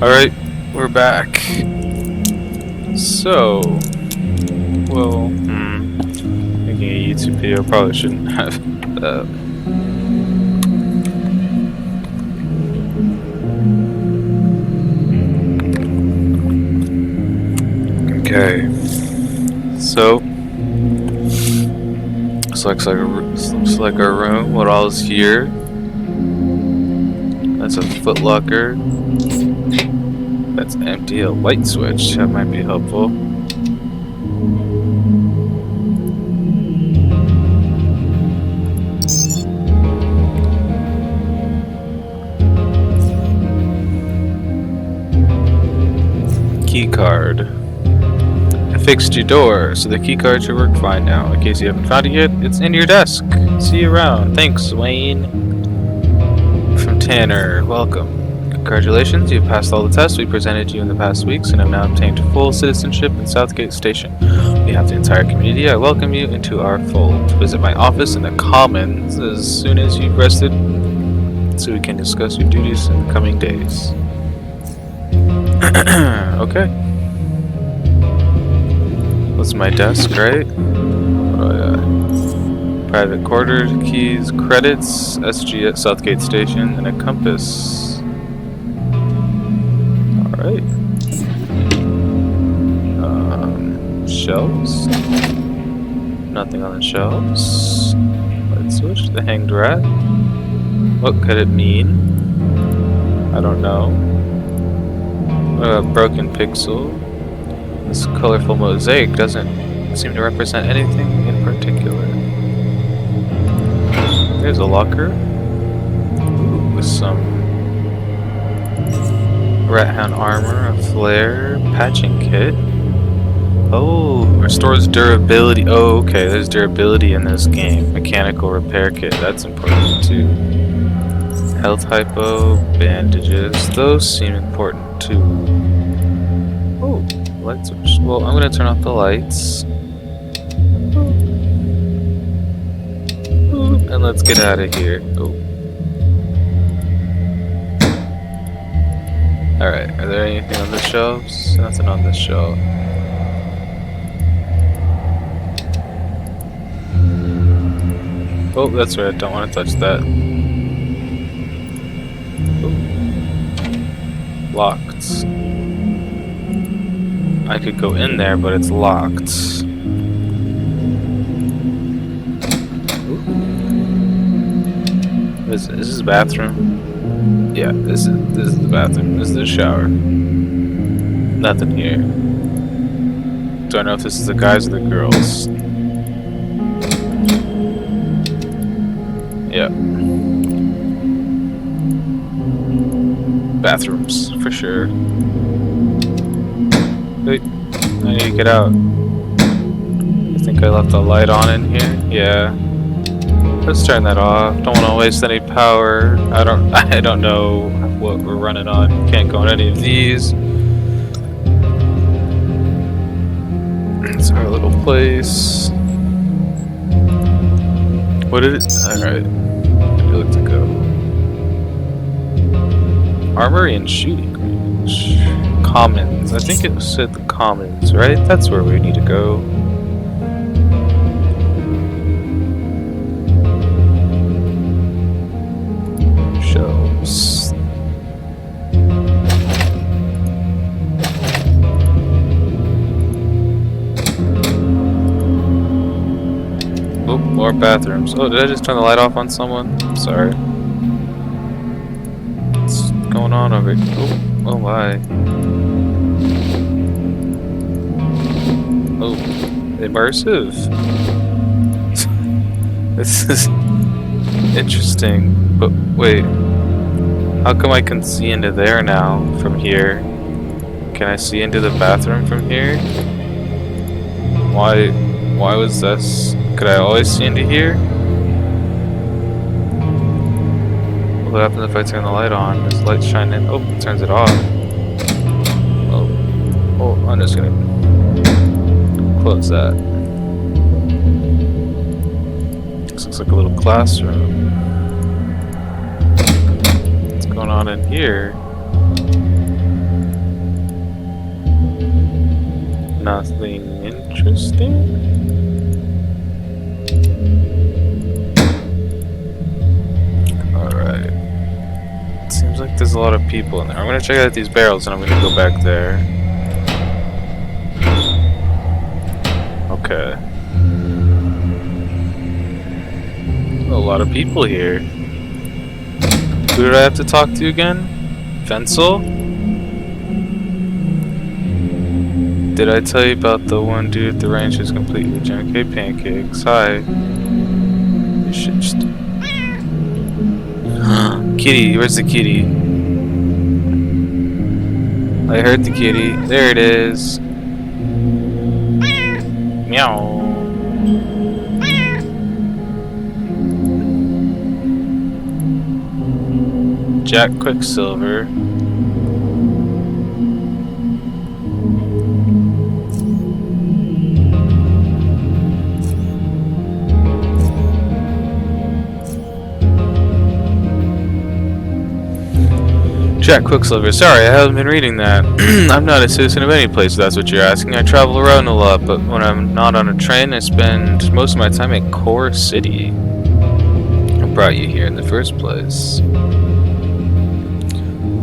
Alright, we're back. So, well, making a YouTube video probably shouldn't have. Okay, so this looks like our room. What all is here? That's a footlocker. That's empty. A light switch. That might be helpful. Key card. I fixed your door, so the key card should work fine now. In case you haven't found it yet, it's in your desk. See you around. Thanks, Wayne. From Tanner. Welcome. Congratulations, you've passed all the tests we presented you in the past weeks and have now obtained full citizenship in Southgate Station. On behalf of the entire community, I welcome you into our fold. Visit my office in the Commons as soon as you've rested, so we can discuss your duties in the coming days. Okay. What's my desk, right? What do I got? Private quarters, keys, credits, SG at Southgate Station, and a compass. Alright. Shelves. Nothing on the shelves. Light switch. The hanged rat. What could it mean? I don't know. Broken pixel. This colorful mosaic doesn't seem to represent anything in particular. There's a locker. Ooh, with some rat hound armor, a flare, patching kit. Oh, restores durability. Oh, okay, there's durability in this game. Mechanical repair kit, that's important too. Health hypo, bandages, those seem important too. Oh, light switch. Well, I'm gonna turn off the lights. And let's get out of here. Oh. Alright, are there anything on the shelves? Nothing on this shelf. Oh, that's right, I don't want to touch that. Ooh. Locked. I could go in there, but it's locked. Is this a bathroom? Yeah, this is the bathroom. This is the shower. Nothing here. Don't know if this is the guys or the girls. Yeah. Bathrooms, for sure. Wait, I need to get out. I think I left the light on in here. Yeah. Let's turn that off. Don't want to waste any power. I don't know what we're running on. Can't go on any of these. It's our little place. What did it? Alright. Where do you look to go? Armory and shooting range. Commons. I think it said the Commons, right? That's where we need to go. Shelves. Oh, more bathrooms. Oh, did I just turn the light off on someone? I'm sorry. What's going on over here? Oh my. Oh, immersive. This is interesting. But wait. How come I can see into there now from here? Can I see into the bathroom from here? Why was this? Could I always see into here? What happens if I turn the light on? This light's shining. Oh, it turns it off. Oh, I'm just gonna close that. This looks like a little classroom. What's going on in here? Nothing interesting? Alright. Seems like there's a lot of people in there. I'm gonna check out these barrels and I'm gonna go back there. Okay. A lot of people here. Who did I have to talk to again? Fensel? Did I tell you about the one dude at the ranch who's completely junk? Hey, Pancakes. Hi. You should just... Kitty, where's the kitty? I heard the kitty. There it is. Meow. Jack Quicksilver. Jack Quicksilver. Sorry, I haven't been reading that. I'm not a citizen of any place, if that's what you're asking. I travel around a lot, but when I'm not on a train, I spend most of my time at Core City. What brought you here in the first place?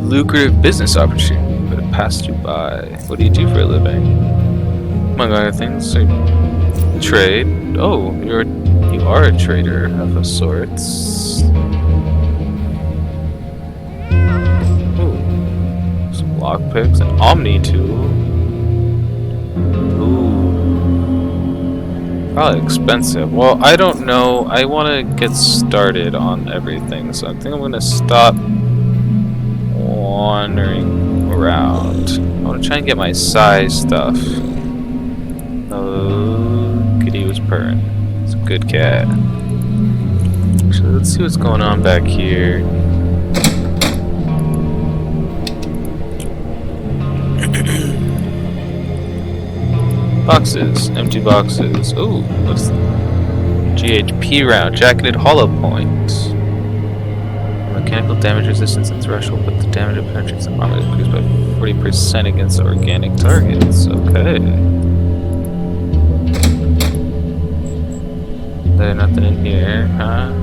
Lucrative business opportunity, but it passed you by. What do you do for a living? Among other things, I trade. Oh, you are a trader of a sorts. Lockpicks, an Omni tool. Ooh. Probably expensive. Well, I don't know. I want to get started on everything, so I think I'm going to stop wandering around. I want to try and get my size stuff. Oh, kitty was purring. It's a good cat. So let's see what's going on back here. Boxes, empty boxes. Ooh, what's the GHP round? Jacketed hollow point. Mechanical damage resistance and threshold, but the damage of penetrates the armor is increased by 40% against organic targets. Okay. There's nothing in here, huh?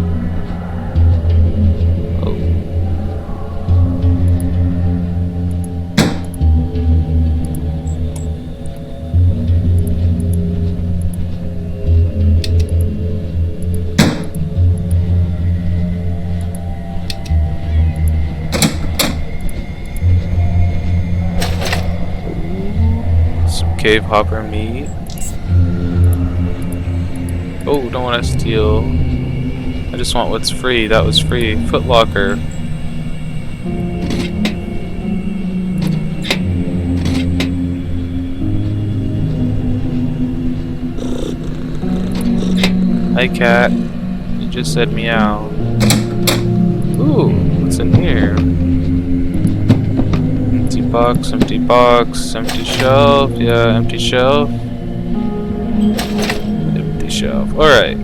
Cave hopper meat. Oh, don't want to steal. I just want what's free. That was free. Footlocker. Hi, cat. You just said meow. Ooh, what's in here? Empty box, empty box, empty shelf. Yeah, empty shelf. Empty shelf. Alright.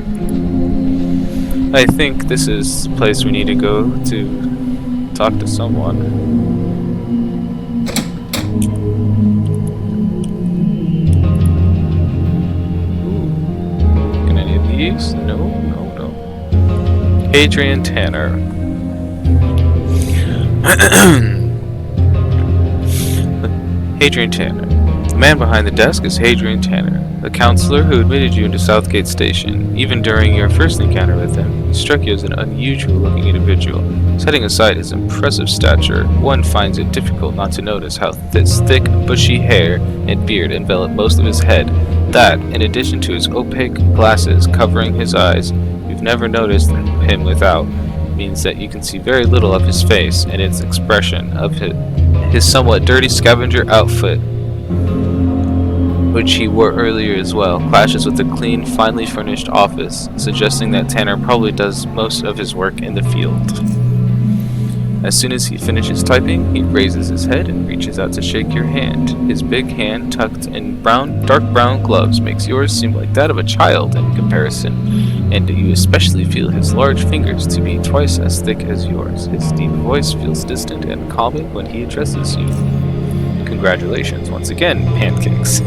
I think this is the place we need to go to talk to someone. Ooh. Can any of these? No, no, no. Adrian Tanner. Hadrian Tanner. The man behind the desk is Hadrian Tanner, the counselor who admitted you into Southgate Station. Even during your first encounter with him, he struck you as an unusual-looking individual. Setting aside his impressive stature, one finds it difficult not to notice how this thick, bushy hair and beard envelop most of his head. That, in addition to his opaque glasses covering his eyes, you've never noticed him without, means that you can see very little of his face and its expression of his somewhat dirty scavenger outfit, which he wore earlier as well, clashes with the clean, finely furnished office, suggesting that Tanner probably does most of his work in the field. As soon as he finishes typing, he raises his head and reaches out to shake your hand. His big hand, tucked in dark brown gloves, makes yours seem like that of a child in comparison, and you especially feel his large fingers to be twice as thick as yours. His deep voice feels distant and calming when he addresses you. Congratulations once again, Pancakes.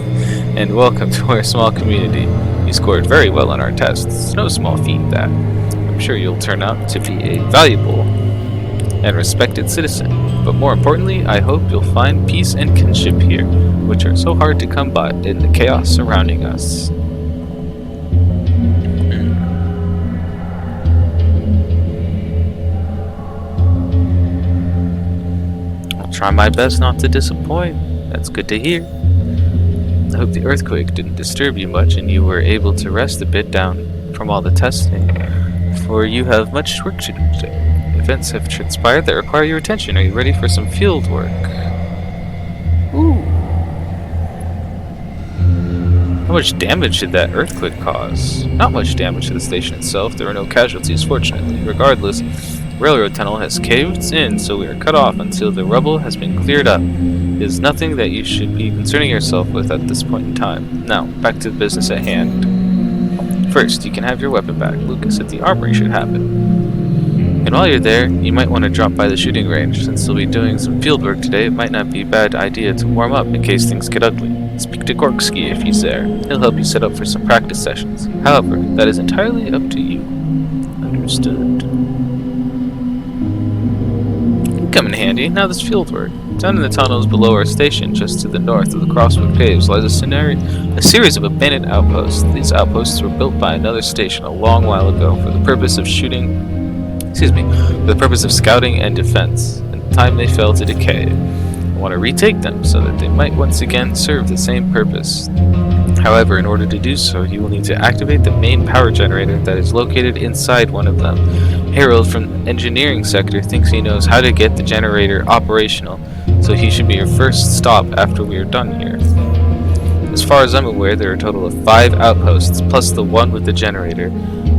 and welcome to our small community. You scored very well on our tests. It's no small feat, that. I'm sure you'll turn out to be a valuable and respected citizen. But more importantly, I hope you'll find peace and kinship here, which are so hard to come by in the chaos surrounding us. I'll try my best not to disappoint. That's good to hear. I hope the earthquake didn't disturb you much and you were able to rest a bit down from all the testing, for you have much work to do today. Events have transpired that require your attention. Are you ready for some field work? Ooh. How much damage did that earthquake cause? Not much damage to the station itself. There were no casualties, fortunately. Regardless, the railroad tunnel has caved in, so we are cut off until the rubble has been cleared up. It is nothing that you should be concerning yourself with at this point in time. Now, back to the business at hand. First, you can have your weapon back. Lucas at the armory should have it. And while you're there, you might want to drop by the shooting range. Since you'll be doing some field work today, it might not be a bad idea to warm up in case things get ugly. Speak to Gorksky if he's there. He'll help you set up for some practice sessions. However, that is entirely up to you. Understood. Come in handy. Now this field work. Down in the tunnels below our station, just to the north of the Crosswood Caves, lies a series of abandoned outposts. These outposts were built by another station a long while ago for the purpose of scouting and defense. In time they fell to decay. I want to retake them so that they might once again serve the same purpose. However, in order to do so, you will need to activate the main power generator that is located inside one of them. Harold from the engineering sector thinks he knows how to get the generator operational, so he should be your first stop after we are done here. As far as I'm aware, there are a total of 5 outposts, plus the one with the generator.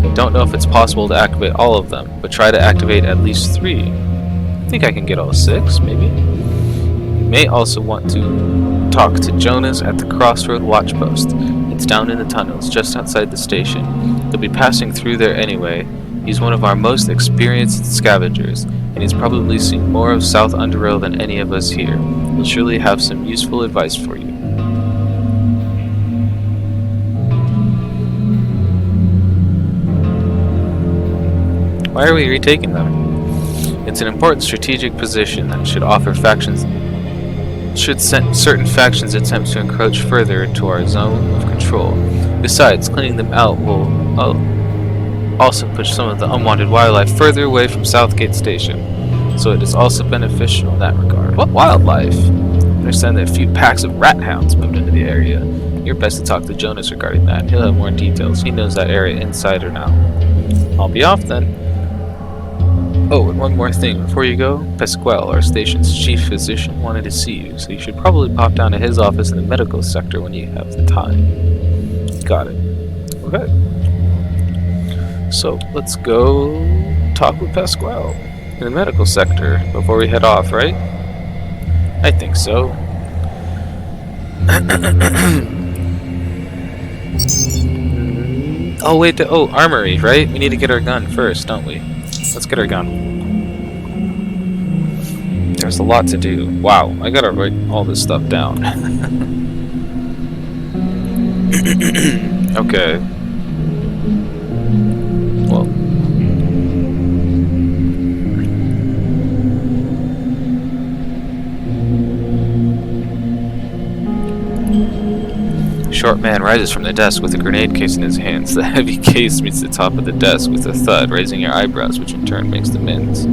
I don't know if it's possible to activate all of them, but try to activate at least 3. I think I can get all 6, maybe? You may also want to talk to Jonas at the Crossroad Watch Post. It's down in the tunnels, just outside the station. They'll be passing through there anyway. He's one of our most experienced scavengers, and he's probably seen more of South UnderRail than any of us here. He'll surely have some useful advice for you. Why are we retaking them? It's an important strategic position that should send certain factions attempt to encroach further into our zone of control. Besides, cleaning them out will also push some of the unwanted wildlife further away from Southgate Station, so it is also beneficial in that regard. What wildlife? I understand that a few packs of rat hounds moved into the area. You're best to talk to Jonas regarding that. He'll have more details. He knows that area inside or out. I'll be off then. Oh, and one more thing before you go. Pasquale, our station's chief physician, wanted to see you, so you should probably pop down to his office in the medical sector when you have the time. Got it. Okay. So, let's go talk with Pasquale in the medical sector before we head off, right? I think so. Oh, wait, armory, right? We need to get our gun first, don't we? Let's get our gun. There's a lot to do. Wow, I gotta write all this stuff down. Okay. Well. Short man rises from the desk with a grenade case in his hands. The heavy case meets the top of the desk with a thud, raising your eyebrows, which in turn makes the men's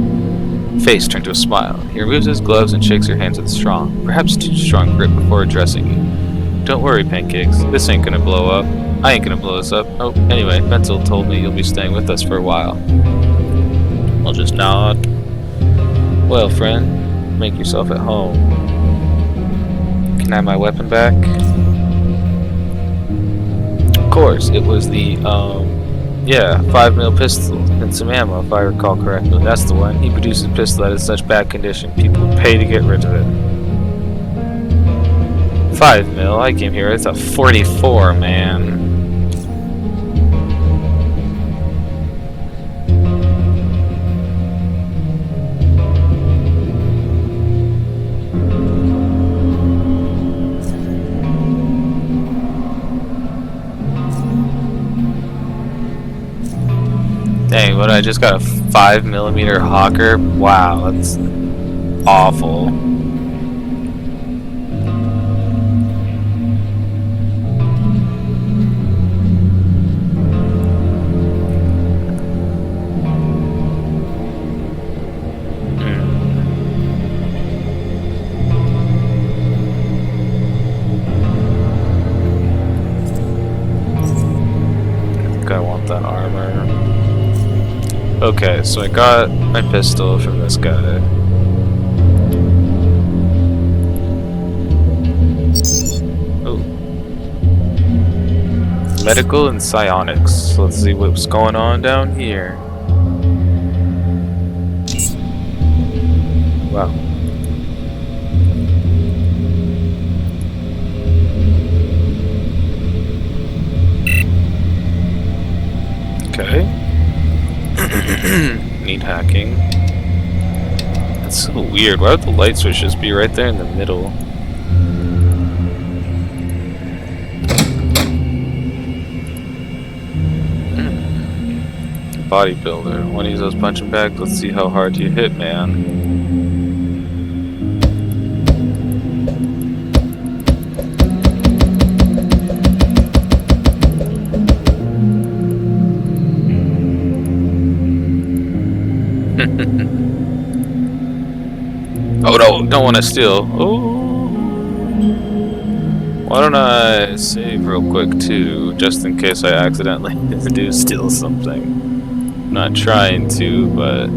face turn to a smile. He removes his gloves and shakes your hands with a strong, perhaps too strong grip before addressing you. Don't worry, Pancakes. This ain't gonna blow up. I ain't gonna blow us up. Oh, anyway, Bentel told me you'll be staying with us for a while. I'll just nod. Well, friend, make yourself at home. Can I have my weapon back? Of course, it was the, 5mm pistol and some ammo, if I recall correctly. That's the one. He produces a pistol that is in such bad condition, people would pay to get rid of it. 5mm? I came here, it's a 44, man. Dang, what, I just got a 5mm Hawker? Wow, that's awful. I want that armor. Okay, so I got my pistol from this guy. Oh. Medical and psionics. Let's see what's going on down here. Wow. Okay. Need hacking. That's so weird. Why would the light switch just be right there in the middle? Bodybuilder. Want to use those punching bags? Let's see how hard you hit, man. Oh no, don't want to steal. Oh. Why don't I save real quick too, just in case I accidentally do steal something. I'm not trying to, but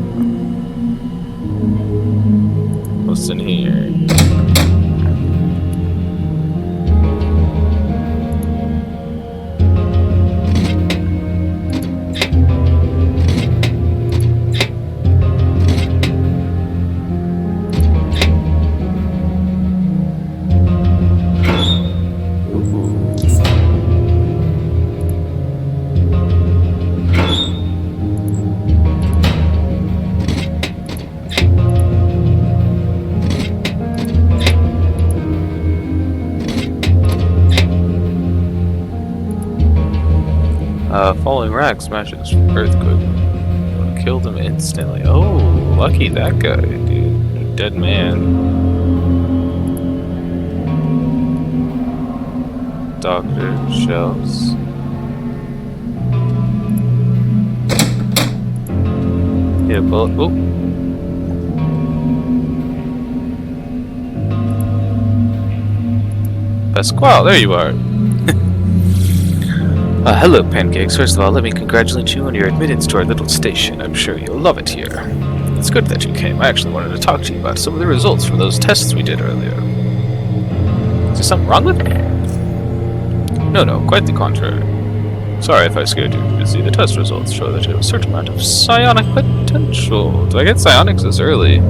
what's in here? Falling rock smashes earthquake. Killed him instantly. Oh, lucky that guy, dude. Dead man. Doctor, shelves. Hit a bullet. Oh. Pasquale, there you are. Hello, Pancakes. First of all, let me congratulate you on your admittance to our little station. I'm sure you'll love it here. It's good that you came. I actually wanted to talk to you about some of the results from those tests we did earlier. Is there something wrong with me? No, quite the contrary. Sorry if I scared you. You see, the test results show that you have a certain amount of psionic potential. Do I get psionics this early?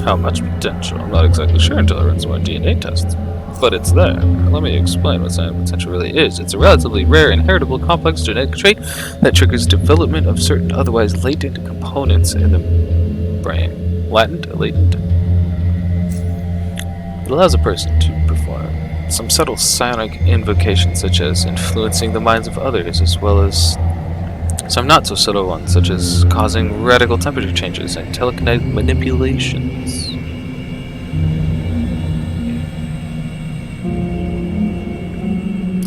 How much potential? I'm not exactly sure until I run some more DNA tests. But it's there. Let me explain what psionic potential really is. It's a relatively rare, inheritable, complex genetic trait that triggers development of certain otherwise latent components in the brain. Latent? It allows a person to perform some subtle psionic invocations, such as influencing the minds of others, as well as some not so subtle ones, such as causing radical temperature changes and telekinetic manipulations.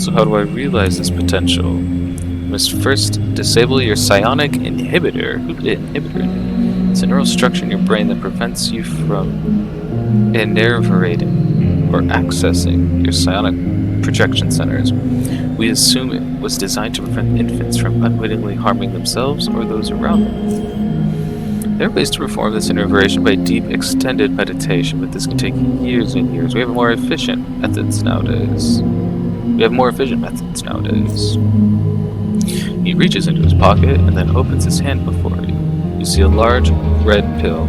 So how do I realize this potential? You must first disable your psionic inhibitor. Who did inhibitor? It's a neural structure in your brain that prevents you from innervating or accessing your psionic projection centers. We assume it was designed to prevent infants from unwittingly harming themselves or those around them. There are ways to perform this innervation by deep, extended meditation, but this can take years and years. We have more efficient methods nowadays. He reaches into his pocket and then opens his hand before you. You see a large red pill.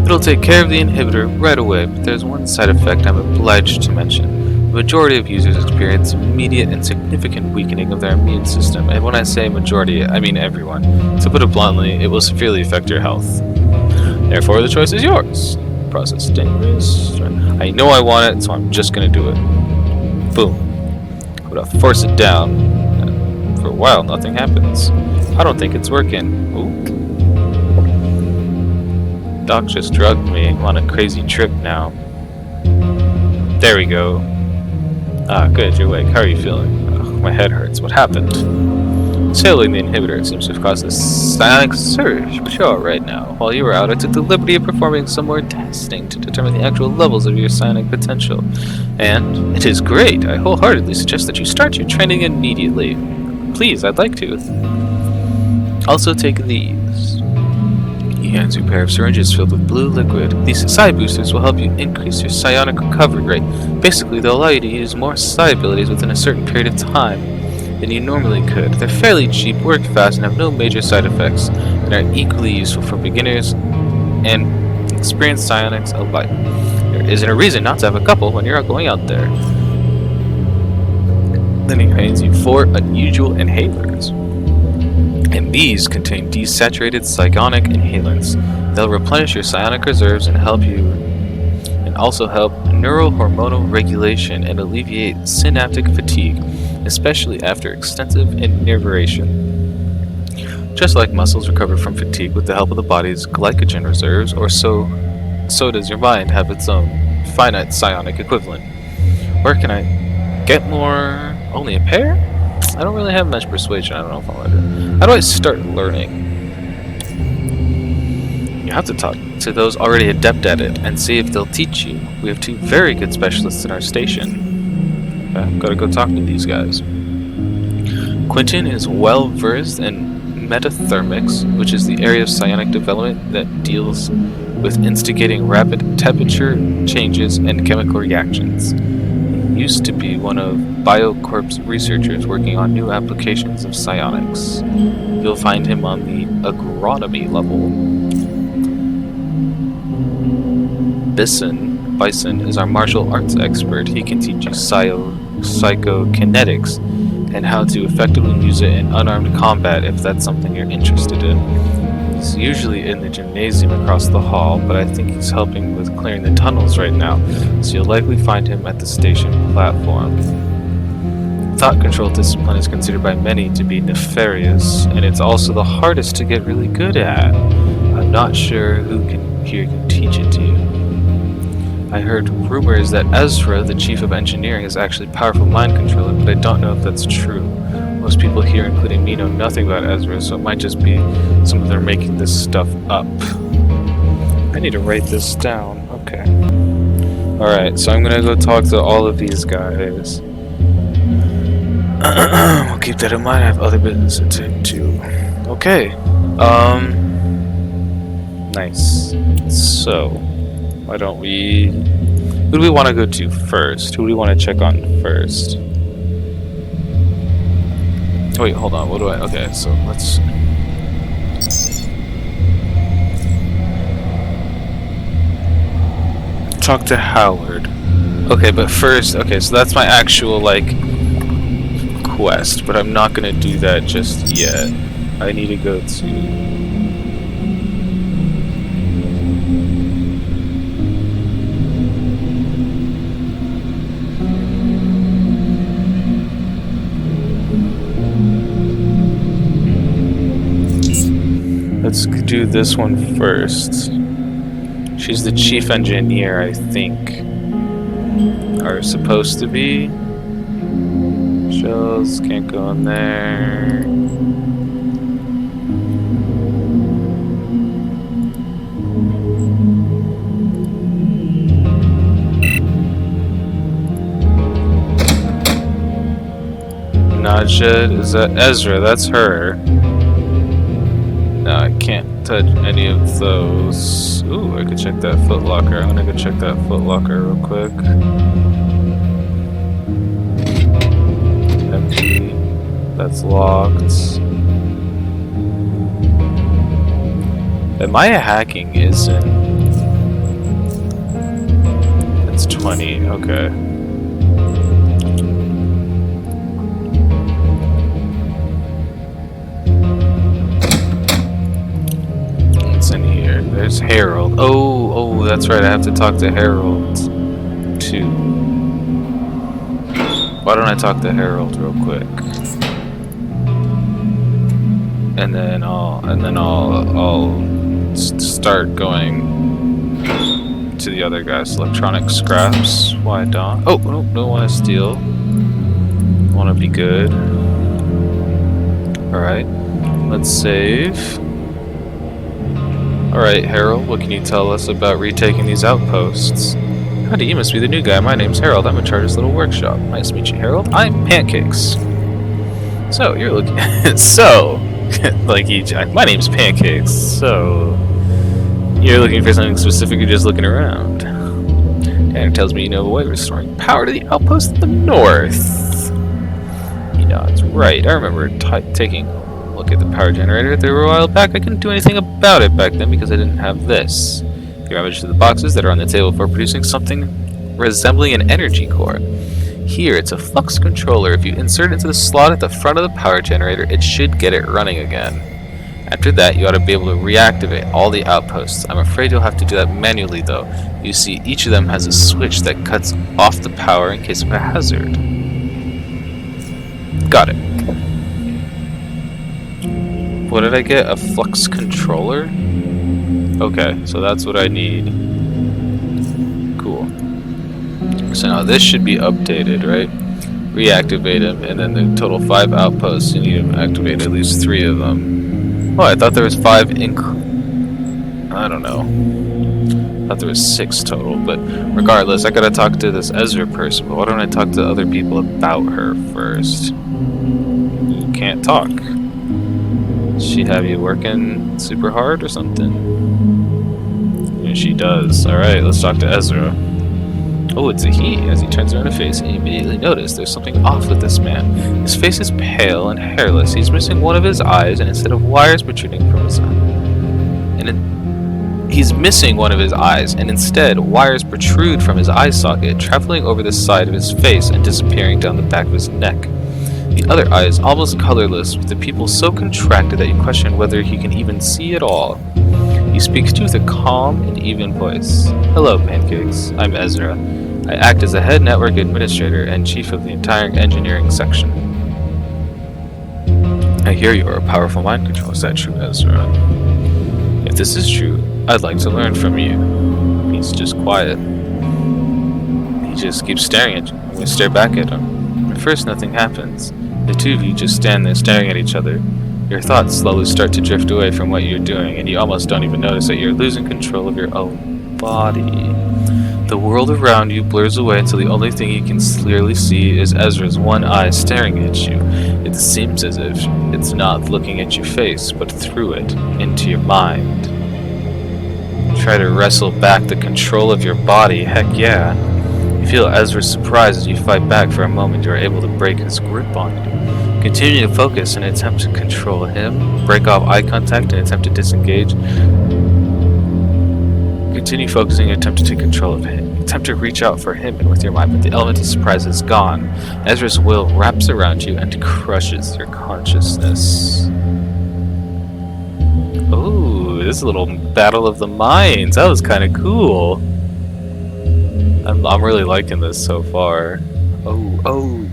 It'll take care of the inhibitor right away, but there's one side effect I'm obliged to mention. The majority of users experience immediate and significant weakening of their immune system, and when I say majority, I mean everyone. To put it bluntly, it will severely affect your health. Therefore, the choice is yours. Process dangerous. I know I want it, so I'm just gonna do it. Boom. But I'll force it down. For a while, nothing happens. I don't think it's working. Ooh. Doc just drugged me. I'm on a crazy trip now. There we go. Ah, good, you're awake. How are you feeling? Ugh, my head hurts. What happened? Sailing the inhibitor seems to have caused a psionic surge, but you're alright now. While you were out, I took the liberty of performing some more testing to determine the actual levels of your psionic potential. And it is great. I wholeheartedly suggest that you start your training immediately. Please, I'd like to. Also take these. He hands you a pair of syringes filled with blue liquid. These psi boosters will help you increase your psionic recovery rate. Basically, they'll allow you to use more psi abilities within a certain period of time than you normally could. They're fairly cheap, work fast, and have no major side effects, and are equally useful for beginners and experienced psionics alike. There isn't a reason not to have a couple when you're going out there. Then he hands you 4 unusual inhalers. And these contain desaturated psionic inhalants. They'll replenish your psionic reserves and also help neurohormonal regulation and alleviate synaptic fatigue, especially after extensive inervation. Just like muscles recover from fatigue with the help of the body's glycogen reserves, or so does your mind have its own finite psionic equivalent. Where can I get more? Only a pair? I don't really have much persuasion. I don't know if I'll let it. How do I start learning? You have to talk to those already adept at it and see if they'll teach you. We have 2 very good specialists in our station. Okay, gotta go talk to these guys. Quentin is well versed in metathermics, which is the area of psionic development that deals with instigating rapid temperature changes and chemical reactions. He used to be one of BioCorp's researchers working on new applications of psionics. You'll find him on the agronomy level. Bison is our martial arts expert. He can teach you psychokinetics and how to effectively use it in unarmed combat if that's something you're interested in. He's usually in the gymnasium across the hall, but I think he's helping with clearing the tunnels right now, so you'll likely find him at the station platform. Thought control discipline is considered by many to be nefarious, and it's also the hardest to get really good at. I'm not sure who here can teach it to you. I heard rumors that Ezra, the chief of engineering, is actually a powerful mind controller, but I don't know if that's true. Most people here, including me, know nothing about Ezra, so it might just be some of them making this stuff up. I need to write this down. Okay. Alright, so I'm gonna go talk to all of these guys. We'll keep that in mind. I have other business to attend to. Okay. Nice. So, why don't we... Who do we want to go to first? Who do we want to check on first? Wait, hold on. What do I... Okay, so let's... talk to Howard. Okay, but first... Okay, so that's my actual, like, quest. But I'm not going to do that just yet. I need to go to... Let's do this one first. She's the chief engineer, I think. Are supposed to be. Shells can't go in there. Najed, is that Ezra? That's her. No, I can't touch any of those. Ooh, I could check that footlocker. I'm gonna go check that footlocker real quick. Empty. That's locked. And my hacking isn't. It's 20. Okay. There's Harold. Oh, that's right. I have to talk to Harold too. Why don't I talk to Harold real quick? And then I'll start going to the other guys. Electronic scraps. Why don't? Oh, no, don't want to steal. Want to be good. All right, let's save. All right, Harold, what can you tell us about retaking these outposts? Howdy, you must be the new guy. My name's Harold. I'm in charge of this little workshop. Nice to meet you, Harold. I'm Pancakes. So you're looking. Like my name's Pancakes. So you're looking for something specific. You're just looking around. And it tells me you know a way of restoring power to the outpost in the north. He nods. Right. I remember taking a look at the power generator there a while back. I couldn't do anything about it back then because I didn't have this. You rummage through the boxes that are on the table for producing something resembling an energy core. Here, it's a flux controller. If you insert it into the slot at the front of the power generator, it should get it running again. After that, you ought to be able to reactivate all the outposts. I'm afraid you'll have to do that manually, though. You see, each of them has a switch that cuts off the power in case of a hazard. Got it. What did I get? A flux controller? Okay, so that's what I need. Cool. So now this should be updated, right? Reactivate them, and then the total 5 outposts. You need to activate at least 3 of them. Oh, I thought there was 5 I don't know. I thought there was 6 total, but regardless, I gotta talk to this Ezra person, but why don't I talk to other people about her first? You can't talk. Does she have you working super hard or something? Yeah, she does. Alright, let's talk to Ezra. Oh, it's a he. As he turns around to face, he immediately noticed there's something off with this man. His face is pale and hairless. He's missing one of his eyes, and instead of wires protruding from his he's missing one of his eyes, and instead wires protrude from his eye socket, traveling over the side of his face and disappearing down the back of his neck. The other eye is almost colorless, with the pupil so contracted that you question whether he can even see at all. He speaks to you with a calm and even voice. Hello, Pancakes. I'm Ezra. I act as the head network administrator and chief of the entire engineering section. I hear you are a powerful mind control. Is that true, Ezra? If this is true, I'd like to learn from you. He's just quiet. He just keeps staring at you. I'm going to stare back at him. At first, nothing happens. The two of you just stand there staring at each other. Your thoughts slowly start to drift away from what you're doing, and you almost don't even notice that you're losing control of your own body. The world around you blurs away until the only thing you can clearly see is Ezra's one eye staring at you. It seems as if it's not looking at your face, but through it, into your mind. Try to wrestle back the control of your body, heck yeah. You feel Ezra's surprise as you fight back. For a moment. You are able to break his grip on you. Continue to focus and attempt to control him. Break off eye contact and attempt to disengage. Continue focusing and attempt to take control of him. Attempt to reach out for him and with your mind, but the element of surprise is gone. Ezra's will wraps around you and crushes your consciousness. Ooh, this is a little battle of the minds. That was kind of cool. I'm really liking this so far. Oh.